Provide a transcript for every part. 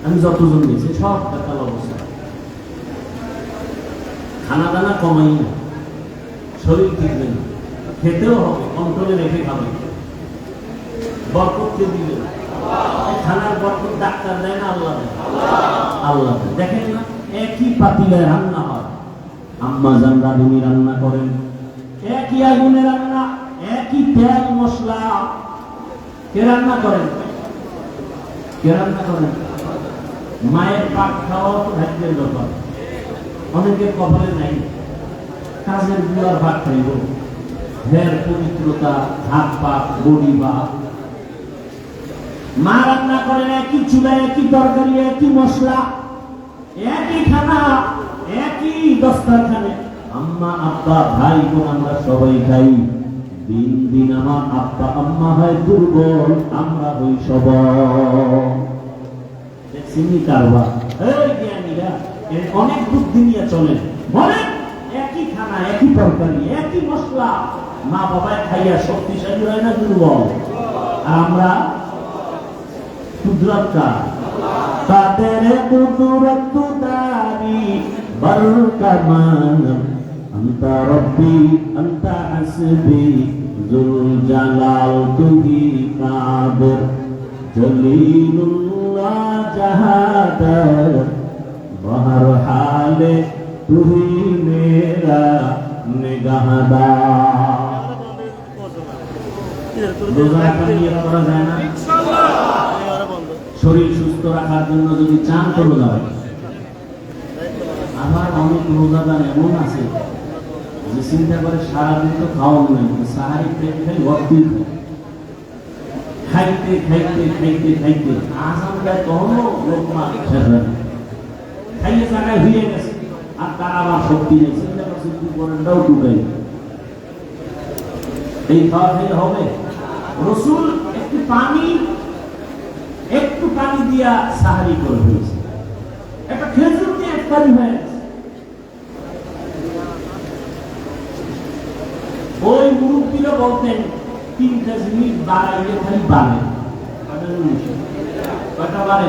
আমি যতজন গেছি সব বেতাল অবস্থা, খানা দানা কমাই না, শরীর ঠিকবে না, খেতেও হবে কন্ট্রোলে রেখে খাবে, বরকত কে দিবে? খানার বরকত ডাক্তার দেয় না, আল্লাহ দেয়। আল্লাহ দেয়। দেখেন না, একই পাতিলে রান্না হয়, আম্মা জান রাঁধুনি রান্না করেন, একই আগুনে রান্না, একই তেল মশলা, কে রান্না করেন? কে রান্না করেন? মায়ের পাক খাওয়া তো ভাগ্যের ব্যাপার, অনেকের কপালে নাই, কাজের বুয়ার ভাত খাইব, হের পবিত্রতা, হাত পাক, বডি বা মা রান্না করেন একই চুলায়, একই তরকারি, একই মশলা, একই খানা, একই দস্তরখানে। আম্মা আব্বা ভাই বোন আমরা সবাই খাই, দিন দিন আমার আব্বা আম্মা হয় দুর্বল, আমরা হই সবল। দেখছিনি কারবার? এই জ্ঞানীরা অনেক বুদ্ধি নিয়ে চলেন, বলেন একই খানা, একই তরকারি, একই মশলা, মা বাবায় খাইয়া শক্তিশালী হয় না দুর্বল? আর আমরা কুদরতটা তাদের কুদরত দারি বরকমান আনতা রব্বি আনতা হাসবি যুল জালাল তুহি কাদের জলিলুল্লাহ জাহাদার বহর হালে তুহি মেরা নিগাহদার। রোজা নিয়ে করা যায় না? শরীর সুস্থ রাখার জন্য যদি চান তো রোজা হয়। আমার অনেক রোজাদার এমন আছে যে চিন্তা করে সারাদিন তো খাওয়ানো নাই, সাহারি পেট খাই ভর্তি খাইতে খাইতে খাইতে খাইতে আসাম যায় তখনও লোকমা খাইয়ে জায়গায় হয়ে গেছে, আর তার আবার শক্তি নেই, চিন্তা করছে কি করেনটাও টুকাই, এই খাওয়া খেলে হবে? রসুল একটু পানি দিয়া সাহারি করে হয়েছে, একটা খেজুর দিয়ে একবারই হয়ে গেছে। ওই মুরব্বীরা বলতেন 3টা জিনিস বাড়াইলে খালি বাড়ে, কয়টা বাড়ে?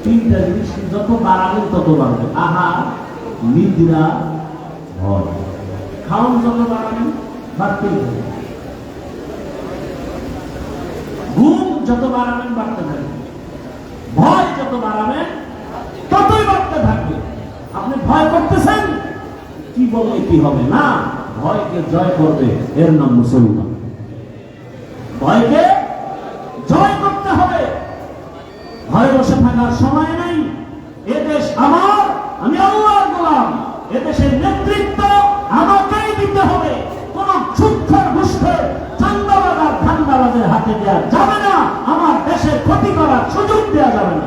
3টা জিনিস, যত বাড়াবেন তত বাড়বে। আহার, নিদ্রা, ভয়। খাওয়ান যত বাড়াবেন বাড়তেই হবে, ঘুম যত বাড়াবেন বাড়তে থাকবে, ভয় যত বাড়াবেন ততই বাড়তে থাকবে। আপনি ভয় করতেছেন, কি বললে কি হবে? না, ভয়কে জয় করবে, এর নাম মুসলমান। ভয়কে জয় করতে হবে, ভয় বসে থাকার সময় নেই। এদেশ আমার, আমি আল্লাহর গোলাম, এদেশের নেতৃত্ব আমাকেই দিতে হবে। কোন সুক্ষর ঘুষখোর চান্দাবাজ আর ধান্দাবাজের হাতে দেওয়া যাবে না, আমার দেশের ক্ষতি করার সুযোগ দেওয়া যাবে না।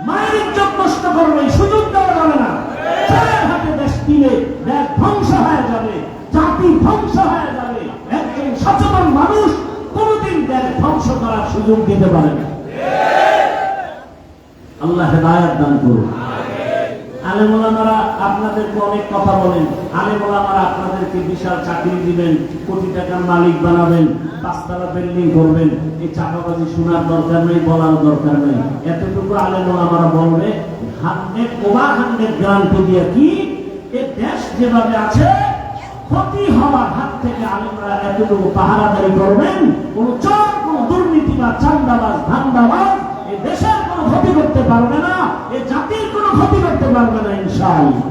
মায়ের ইজ্জত নষ্ট করবে, সুযোগ দেওয়া যাবে না। ছেলের হাতে দেশ দিলে দেশ ধ্বংস হয়ে যাবে, জাতি ধ্বংস হয়ে যাবে। একজন সচেতন মানুষ কোনদিন দেশ ধ্বংস করার সুযোগ দিতে পারে না। আল্লাহ হেদায়েত দান করুন। আলেম ওলামারা আপনাদেরকে অনেক কথা বলেন, আলেম ওলামারা আপনাদেরকে বিশাল চাকরি দিবেন, কোটি টাকার মালিক বানাবেন, 5তলা বিল্ডিং করবেন। এই চাপাবাজি শোনার দরকার নেই, বলার দরকার নেই। এতটুকু আলেম ওলামারা বলবে 100% গ্যারান্টি দিয়ে কি এই দেশ যেভাবে আছে ক্ষতি হওয়ার হাত থেকে আলেমরা এতটুকু পাহারাদারি করবেন, কোন চোর, কোন দুর্নীতিবাজ, চান্দাবাজ, ধান্দাবাজ এই দেশের কোনো ক্ষতি করতে পারবে না, এই জাতির কোনো ক্ষতি করতে পারবে না ইনশাআল্লাহ।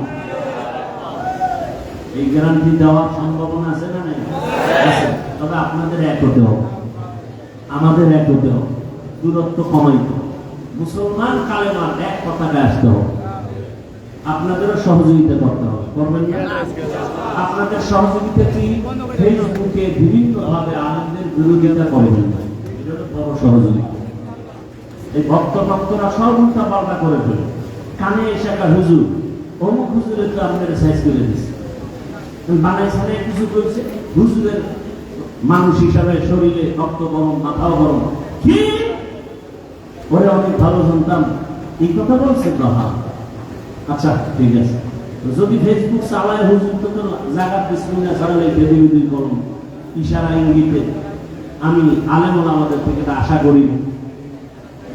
এই গ্যারান্টি দেওয়ার সম্ভাবনা আছে না নাই? আছে। তবে আপনাদের এক হতে হবে, আমাদের এক হতে হবে, দূরত্ব কমাইতে হবে, মুসলমান কালেমার এক পতাকায় আসতে হবে। আপনাদেরও সহযোগিতা করতে হবে, করবেন না? আপনাদের সহযোগিতা কি? ফেসবুকে বিভিন্ন ভাবে আলেমদের বিরোধিতা করবেন না, এটা হলো বড় সহযোগিতা। এই ভক্তরা সব উল্টা পাল্টা করে ফেলে, কানে এসে একটা হুজুর, অমুক হুজুরের তো আপনাদের সাইজ করে দিচ্ছে, বানাই সালে কিছু করছে, হুজুরের মানুষ হিসাবে শরীরে রক্ত গরম, মাথাও গরম, কি ওরে অনেক ভালো জানতাম, এই কথা বলছে তো? হ্যাঁ, আচ্ছা ঠিক আছে। যদি ফেসবুক চালায় হুজুর তো জায়গা বিসমিল্লাহ ছাড়া লেখে দিবি করুন, ইশারা ইঙ্গিতে। আমি আলেম ওলামাদের থেকে আশা করি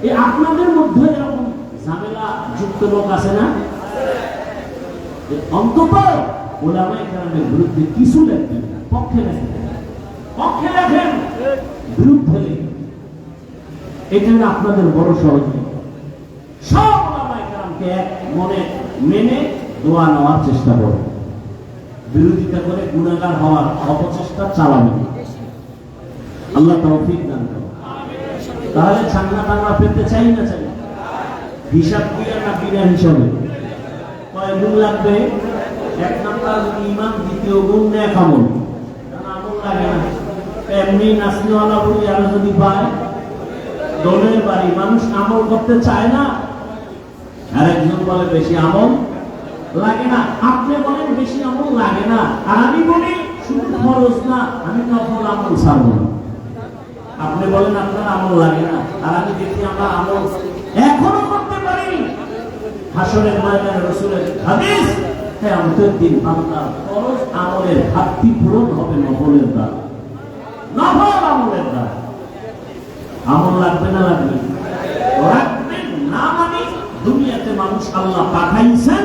এই আপনাদের মধ্যে এরকম ঝামেলা যুক্ত লোক আছে না? অন্তত ওলামায়ে কেরামের বিরুদ্ধে কিছু লেখেন, পক্ষে লেখেন, বিরুদ্ধে লেখেন। এটা আপনাদের বড় সহযোগিতা। সব ওলামায়ে কেরামকে এক মনে মেনে দোয়া নেওয়ার চেষ্টা করবেন, বিরোধিতা করে গুনাহগার হওয়ার অপচেষ্টা চালাবেন। আল্লাহ তৌফিক দান করুন। তাহলে জান্নাত আমরা পেতে চাই না চাই? হিসাব দিয়ে না বিনা হিসাবে? কয় গুণ লাগবে? এক নাম্বার ঈমান, দ্বিতীয় গুণ নেক আমল। আমল লাগে না, এমনি নাসিওয়ালা বলি আর যদি পায় দলের বাড়ি, মানুষ আমল করতে চায় না। আর একজন বলে বেশি আমল লাগে না। আপনি বলেন বেশি আমল লাগে না, আর আমি বলি শুধু ফরজ না, আমি নফল আমল ছাড়ব না। আপনি বলেন আপনার আমল লাগে না, আর আমি দেখি আমরা আমল এখনো করতে পারি। হাসরের ময়দানে রাসূলের হাদিস, কিয়ামতের দিন বান্দার ফরজ আমলের ঘাটতি পূরণ হবে নফলের দ্বারা। নফল আমলের দ্বারা আমল লাগবে না? লাগবে না। মানে দুনিয়াতে মানুষ আল্লাহ পাঠাইছেন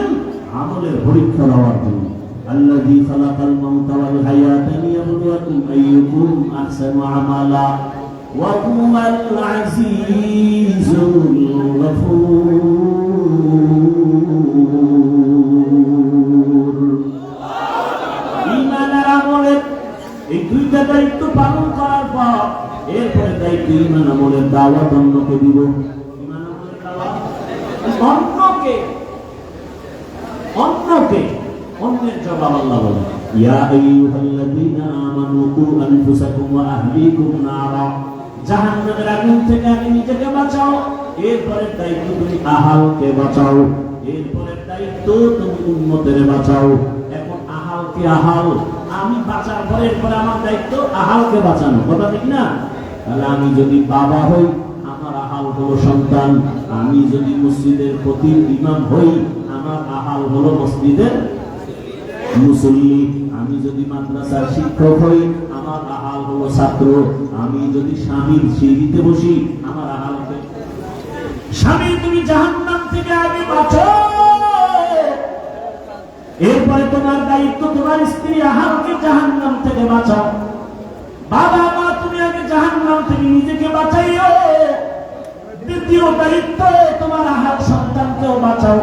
আমলের পরীক্ষা দেওয়ার জন্য। আল্লাযী খালাকাল মাউতা ওয়াল হায়াতা লিয়াবলুয়াকুম আইয়ুকুম আহসানু আমালা ওয়া হুয়াল আজিজুল গফুর। ঈমান আর আমলের এই দুইটা দায়িত্ব পালন করার পর এরপরে দায়িত্ব ঈমান আমলের দাওয়াত অন্যকে দিব। ঈমান আমলের দাওয়াত অন্যকে অন্যের জবাব আল্লাহ বলেন, ইয়া আইয়ুহাল্লাযীনা আমানু কু আনফুসাকুম ওয়া আহলিকুম নারা। জাহান্নামের আগুন থেকে আগে নিজেকে বাঁচাও, এরপরে দায়িত্ব তুমি আহালকে বাঁচাও, এরপরে দায়িত্ব তুমি উম্মতের বাঁচাও। এখন আহালকে আহাল আমি বাঁচার পরে এরপরে আমার দায়িত্ব আহালকে বাঁচানো, কথা ঠিক না? তাহলে আমি যদি বাবা হই আমার আহাল হলো সন্তান, আমি যদি মসজিদের প্রতি ইমাম হই আমার আহাল হলো মসজিদের মুসল্লি, আমি যদি মাদ্রাসার শিক্ষক হই আমার আহাল হলো ছাত্র, আমি যদি স্বামীর সিঁড়িতে বসি আমার আহাল হবে স্বামী। তুমি জাহান্নাম থেকে আগে বাঁচো, এরপরে তোমার দায়িত্ব তোমার স্ত্রী আহালকে জাহান্নাম থেকে বাঁচাও। বাবা মা তুমি আগে জাহান্নাম থেকে নিজেকে বাঁচাইও, দ্বিতীয় দায়িত্ব তোমার আহাল সন্তানকেও বাঁচাও।